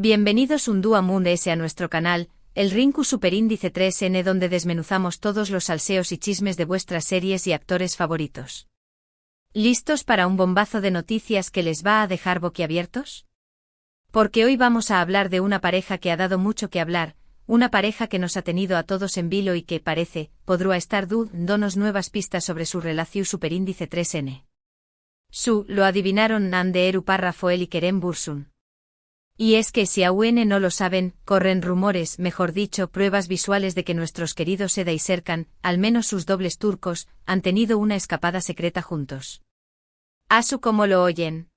Bienvenidos un día a nuestro canal, el Rinku Superíndice 3N, donde desmenuzamos todos los salseos y chismes de vuestras series y actores favoritos. ¿Listos para un bombazo de noticias que les va a dejar boquiabiertos? Porque hoy vamos a hablar de una pareja que ha dado mucho que hablar, una pareja que nos ha tenido a todos en vilo y que, parece, podrá estar dándonos nuevas pistas sobre su relación Superíndice 3N. Lo adivinaron Hande Eru Parrafoel y Kerem Bürsin. Y es que si aún no lo saben, corren rumores, mejor dicho, pruebas visuales de que nuestros queridos Eda y Serkan, al menos sus dobles turcos, han tenido una escapada secreta juntos. ¿Como lo oyen?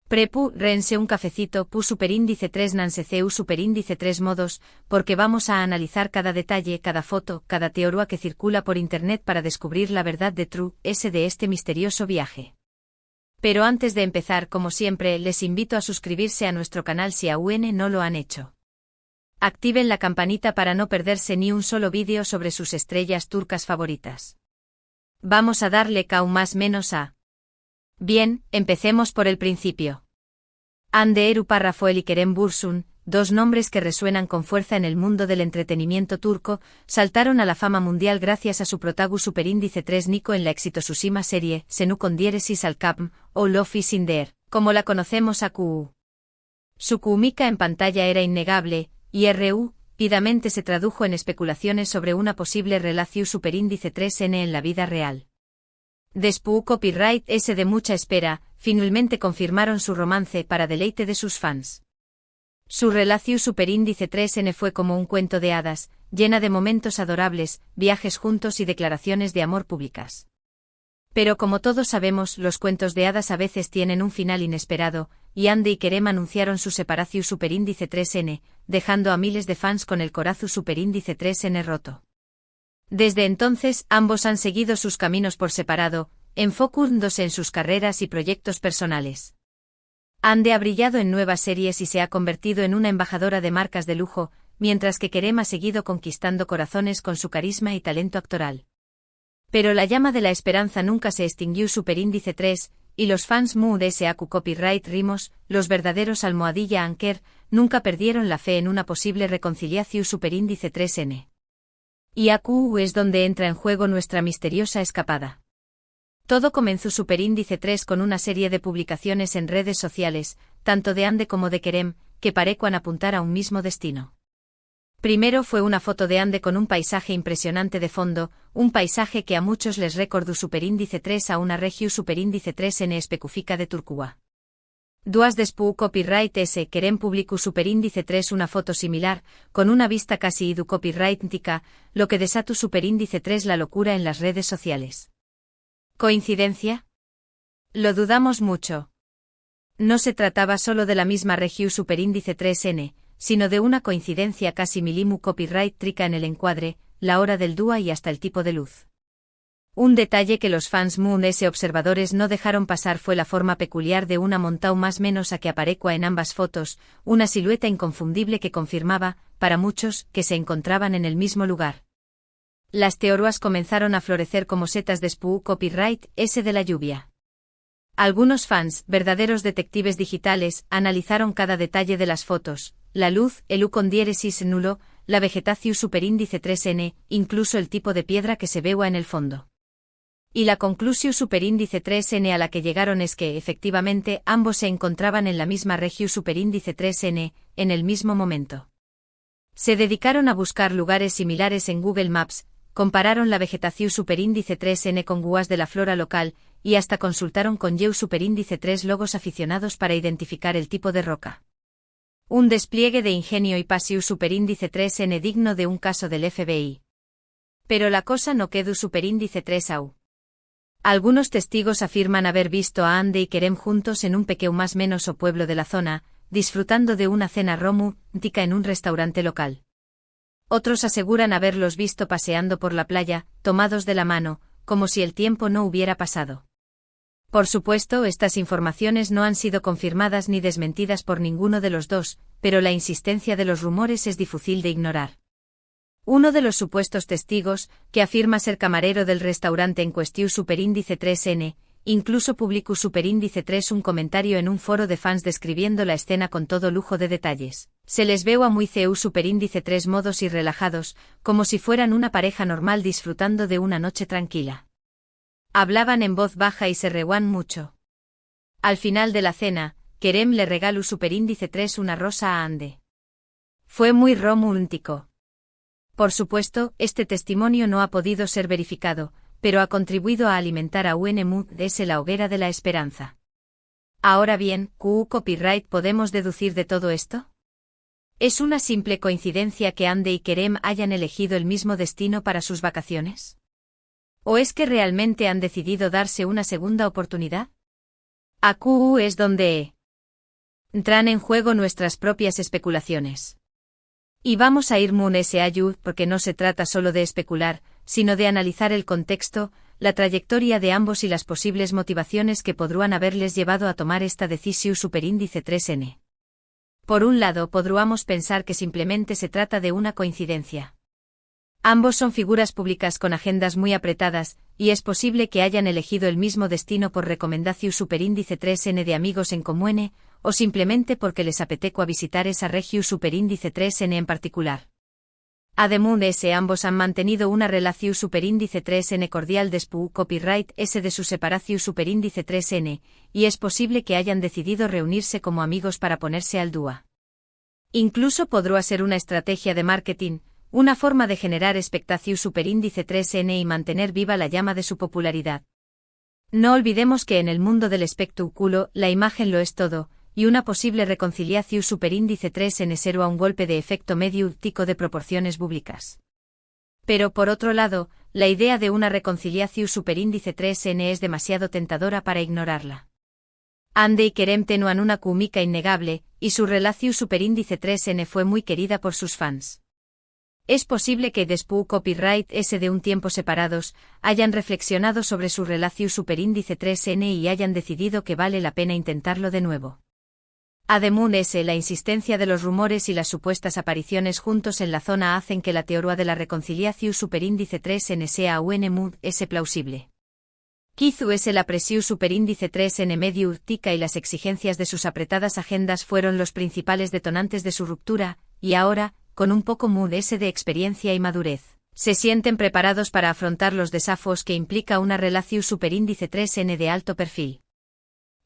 Prepu, rense un cafecito, pu Superíndice 3 nanseceu Superíndice 3 modos, porque vamos a analizar cada detalle, cada foto, cada teoría que circula por internet para descubrir la verdad de de este misterioso viaje. Pero antes de empezar, como siempre, les invito a suscribirse a nuestro canal si aún no lo han hecho. Activen la campanita para no perderse ni un solo vídeo sobre sus estrellas turcas favoritas. Vamos a darle más menos a. Bien, empecemos por el principio. Hande Eru Parrafoel y Kerem Bürsin, dos nombres que resuenan con fuerza en el mundo del entretenimiento turco, saltaron a la fama mundial gracias a su protagonista Superíndice 3 Nico en la exitosísima serie Senu con diéresis al Kapm, o Love is in the Air, como la conocemos a QU. Su química en pantalla era innegable, y rápidamente se tradujo en especulaciones sobre una posible relación Superíndice 3N en la vida real. Después copyright de mucha espera, finalmente confirmaron su romance para deleite de sus fans. Su relación Superíndice 3N fue como un cuento de hadas, llena de momentos adorables, viajes juntos y declaraciones de amor públicas. Pero como todos sabemos, los cuentos de hadas a veces tienen un final inesperado, y Hande y Kerem anunciaron su separación Superíndice 3N, dejando a miles de fans con el corazón Superíndice 3N roto. Desde entonces, ambos han seguido sus caminos por separado, enfocándose en sus carreras y proyectos personales. Hande ha brillado en nuevas series y se ha convertido en una embajadora de marcas de lujo, mientras que Kerem ha seguido conquistando corazones con su carisma y talento actoral. Pero la llama de la esperanza nunca se extinguió Superíndice 3, y los fans SAQ Copyright Rimos, los verdaderos almohadilla Anker, nunca perdieron la fe en una posible reconciliación Superíndice 3N. Y AQ es donde entra en juego nuestra misteriosa escapada. Todo comenzó Superíndice 3 con una serie de publicaciones en redes sociales, tanto de Hande como de Kerem, que parecían apuntar a un mismo destino. Primero fue una foto de Hande con un paisaje impresionante de fondo, un paisaje que a muchos les recordó Superíndice 3 a una región Superíndice 3N específica de Turquía. Duas después copyright Kerem publicó Superíndice 3 una foto similar, con una vista casi idu copyrightica, lo que desató Superíndice 3 la locura en las redes sociales. ¿Coincidencia? Lo dudamos mucho. No se trataba solo de la misma región Superíndice 3N, sino de una coincidencia casi milimu copyright trica en el encuadre, la hora del dúa y hasta el tipo de luz. Un detalle que los fans observadores no dejaron pasar fue la forma peculiar de una montao más menos a que aparecua en ambas fotos, una silueta inconfundible que confirmaba, para muchos, que se encontraban en el mismo lugar. Las teorías comenzaron a florecer como setas después copyright de la lluvia. Algunos fans, verdaderos detectives digitales, analizaron cada detalle de las fotos, la luz, el U con diéresis nulo, la vegetación Superíndice 3N, incluso el tipo de piedra que se veía en el fondo. Y la conclusión Superíndice 3N a la que llegaron es que, efectivamente, ambos se encontraban en la misma región Superíndice 3N, en el mismo momento. Se dedicaron a buscar lugares similares en Google Maps, compararon la vegetación Superíndice 3N con guas de la flora local, y hasta consultaron con Geo Superíndice 3 logos aficionados para identificar el tipo de roca. Un despliegue de ingenio y pasión Superíndice 3N digno de un caso del FBI. Pero la cosa no quedó Superíndice 3 au. Algunos testigos afirman haber visto a Hande y Kerem juntos en un pequeño más menos o pueblo de la zona, disfrutando de una cena romántica en un restaurante local. Otros aseguran haberlos visto paseando por la playa, tomados de la mano, como si el tiempo no hubiera pasado. Por supuesto, estas informaciones no han sido confirmadas ni desmentidas por ninguno de los dos, pero la insistencia de los rumores es difícil de ignorar. Uno de los supuestos testigos, que afirma ser camarero del restaurante en cuestión Superíndice 3N, incluso publicó Superíndice 3 un comentario en un foro de fans describiendo la escena con todo lujo de detalles. Se les veo a muy CEU Superíndice 3 modos y relajados, como si fueran una pareja normal disfrutando de una noche tranquila. Hablaban en voz baja y se reían mucho. Al final de la cena, Kerem le regaló Superíndice 3 una rosa a Ande. Fue muy romántico. Por supuesto, este testimonio no ha podido ser verificado, pero ha contribuido a alimentar a UNMUDS la hoguera de la esperanza. Ahora bien, ¿qué copyright podemos deducir de todo esto? ¿Es una simple coincidencia que Ande y Kerem hayan elegido el mismo destino para sus vacaciones? ¿O es que realmente han decidido darse una segunda oportunidad? Aquí es donde entran en juego nuestras propias especulaciones. Y vamos a ir muy allá porque no se trata solo de especular, sino de analizar el contexto, la trayectoria de ambos y las posibles motivaciones que podrían haberles llevado a tomar esta decisión Superíndice 3N. Por un lado, podríamos pensar que simplemente se trata de una coincidencia. Ambos son figuras públicas con agendas muy apretadas, y es posible que hayan elegido el mismo destino por recomendación Superíndice 3N de amigos en común, o simplemente porque les apeteco a visitar esa región Superíndice 3N en particular. Además, ambos han mantenido una relación Superíndice 3N cordial después copyright S de su separación Superíndice 3N, y es posible que hayan decidido reunirse como amigos para ponerse al dúa. Incluso podría ser una estrategia de marketing, una forma de generar expectación Superíndice 3N y mantener viva la llama de su popularidad. No olvidemos que en el mundo del espectáculo la imagen lo es todo, y una posible reconciliación Superíndice 3N será un golpe de efecto mediático de proporciones bíblicas. Pero por otro lado, la idea de una reconciliación Superíndice 3N es demasiado tentadora para ignorarla. Ande y Kerem tenían una química innegable, y su relación Superíndice 3N fue muy querida por sus fans. Es posible que después copyright S de un tiempo separados, hayan reflexionado sobre su relación Superíndice 3N y hayan decidido que vale la pena intentarlo de nuevo. Además, la insistencia de los rumores y las supuestas apariciones juntos en la zona hacen que la teoría de la reconciliación Superíndice 3N sea UNMUDS plausible. Quizás la presión Superíndice 3N mediática y las exigencias de sus apretadas agendas fueron los principales detonantes de su ruptura, y ahora, con un poco MUDS de experiencia y madurez, se sienten preparados para afrontar los desafíos que implica una relación Superíndice 3N de alto perfil.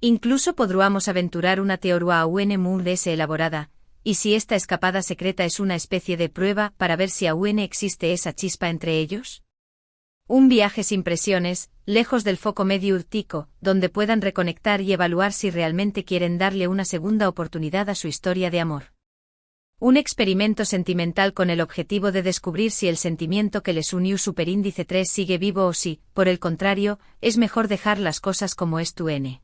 Incluso podríamos aventurar una teoría UNMUDS elaborada, y si esta escapada secreta es una especie de prueba para ver si aún existe esa chispa entre ellos. Un viaje sin presiones, lejos del foco mediático, donde puedan reconectar y evaluar si realmente quieren darle una segunda oportunidad a su historia de amor. Un experimento sentimental con el objetivo de descubrir si el sentimiento que les unió Superíndice 3 sigue vivo o si, por el contrario, es mejor dejar las cosas como estuvieron.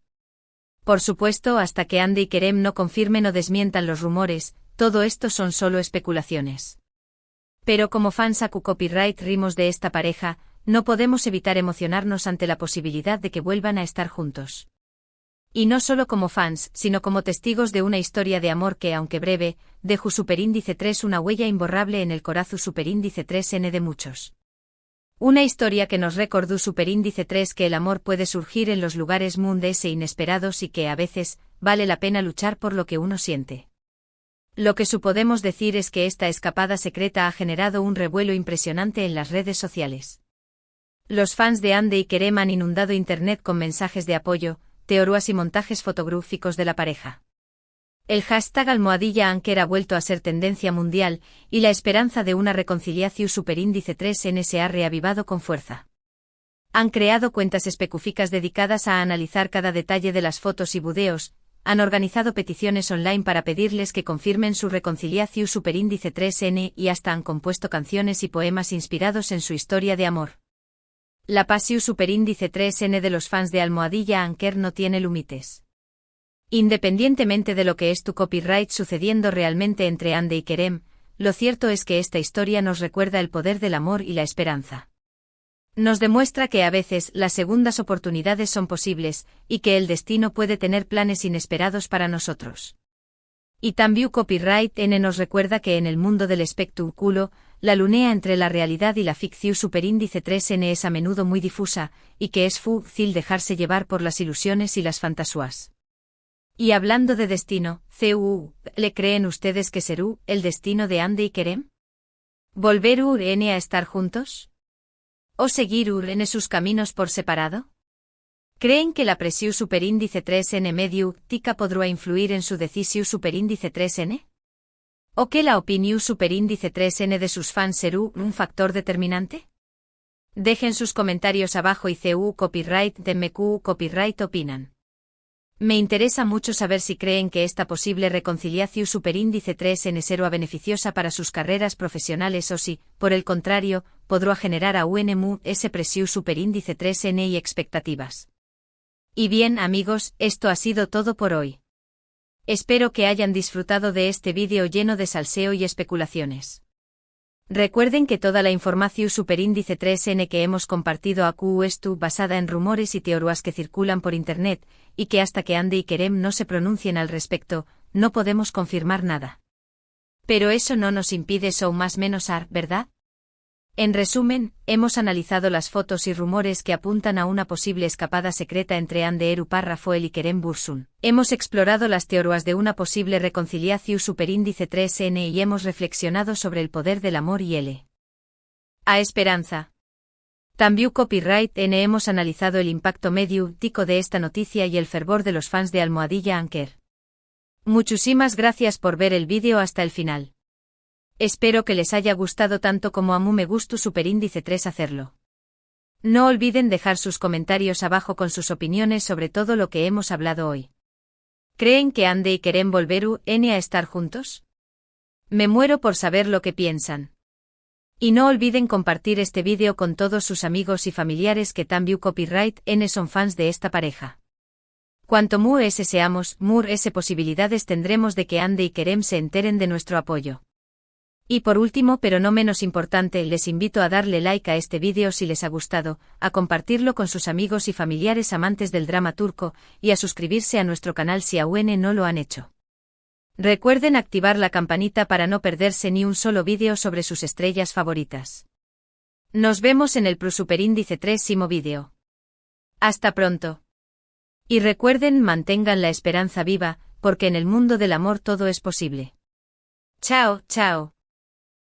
Por supuesto, hasta que Ande y Kerem no confirmen o desmientan los rumores, todo esto son solo especulaciones. Pero como fans a copyright rimos de esta pareja, no podemos evitar emocionarnos ante la posibilidad de que vuelvan a estar juntos. Y no solo como fans, sino como testigos de una historia de amor que, aunque breve, dejó Superíndice 3 una huella imborrable en el corazón Superíndice 3N de muchos. Una historia que nos recordó Superíndice 3 que el amor puede surgir en los lugares mundos e inesperados y que a veces, vale la pena luchar por lo que uno siente. Lo que podemos decir es que esta escapada secreta ha generado un revuelo impresionante en las redes sociales. Los fans de Ande y Kerem han inundado internet con mensajes de apoyo, teorías y montajes fotográficos de la pareja. El hashtag #Anker ha vuelto a ser tendencia mundial, y la esperanza de una reconciliación Superíndice 3N se ha reavivado con fuerza. Han creado cuentas específicas dedicadas a analizar cada detalle de las fotos y videos, han organizado peticiones online para pedirles que confirmen su reconciliación Superíndice 3N y hasta han compuesto canciones y poemas inspirados en su historia de amor. La pasión Superíndice 3N de los fans de #Anker no tiene límites. Independientemente de lo que es tu copyright sucediendo realmente entre Ande y Kerem, lo cierto es que esta historia nos recuerda el poder del amor y la esperanza. Nos demuestra que a veces las segundas oportunidades son posibles, y que el destino puede tener planes inesperados para nosotros. Y también Copyright N nos recuerda que en el mundo del espectáculo, la lunea entre la realidad y la ficción superíndice 3N es a menudo muy difusa, y que es fácil dejarse llevar por las ilusiones y las fantasías. Y hablando de destino, ¿le creen ustedes que será el destino de Andy y Kerem? ¿Volver a estar juntos? ¿O seguir en sus caminos por separado? ¿Creen que la presión superíndice 3N mediática podrá influir en su decisión superíndice 3N? ¿O que la opinión superíndice 3N de sus fans será un factor determinante? Dejen sus comentarios abajo y copyright de MQ copyright opinan. Me interesa mucho saber si creen que esta posible reconciliación superíndice 3N será beneficiosa para sus carreras profesionales o si, por el contrario, podrá generar a ese presión superíndice 3N y expectativas. Y bien amigos, esto ha sido todo por hoy. Espero que hayan disfrutado de este vídeo lleno de salseo y especulaciones. Recuerden que toda la información superíndice 3N que hemos compartido aquí es basada en rumores y teorías que circulan por internet, y que hasta que Andy y Kerem no se pronuncien al respecto, no podemos confirmar nada. Pero eso no nos impide más menos ¿verdad? En resumen, hemos analizado las fotos y rumores que apuntan a una posible escapada secreta entre Ander Rafael y Kerem Bürsin. Hemos explorado las teorías de una posible reconciliación superíndice 3N y hemos reflexionado sobre el poder del amor y a esperanza. También Copyright N hemos analizado el impacto mediático de esta noticia y el fervor de los fans de Almohadilla Anker. Muchísimas gracias por ver el vídeo hasta el final. Espero que les haya gustado tanto como a mí me gustó superíndice 3 hacerlo. No olviden dejar sus comentarios abajo con sus opiniones sobre todo lo que hemos hablado hoy. ¿Creen que Andy y Kerem volver a estar juntos? Me muero por saber lo que piensan. Y no olviden compartir este vídeo con todos sus amigos y familiares que también Copyright N son fans de esta pareja. Cuanto seamos, posibilidades tendremos de que Andy y Kerem se enteren de nuestro apoyo. Y por último pero no menos importante, les invito a darle like a este vídeo si les ha gustado, a compartirlo con sus amigos y familiares amantes del drama turco, y a suscribirse a nuestro canal si aún no lo han hecho. Recuerden activar la campanita para no perderse ni un solo vídeo sobre sus estrellas favoritas. Nos vemos en el superíndice 3º vídeo. Hasta pronto. Y recuerden, mantengan la esperanza viva, porque en el mundo del amor todo es posible. Chao, chao.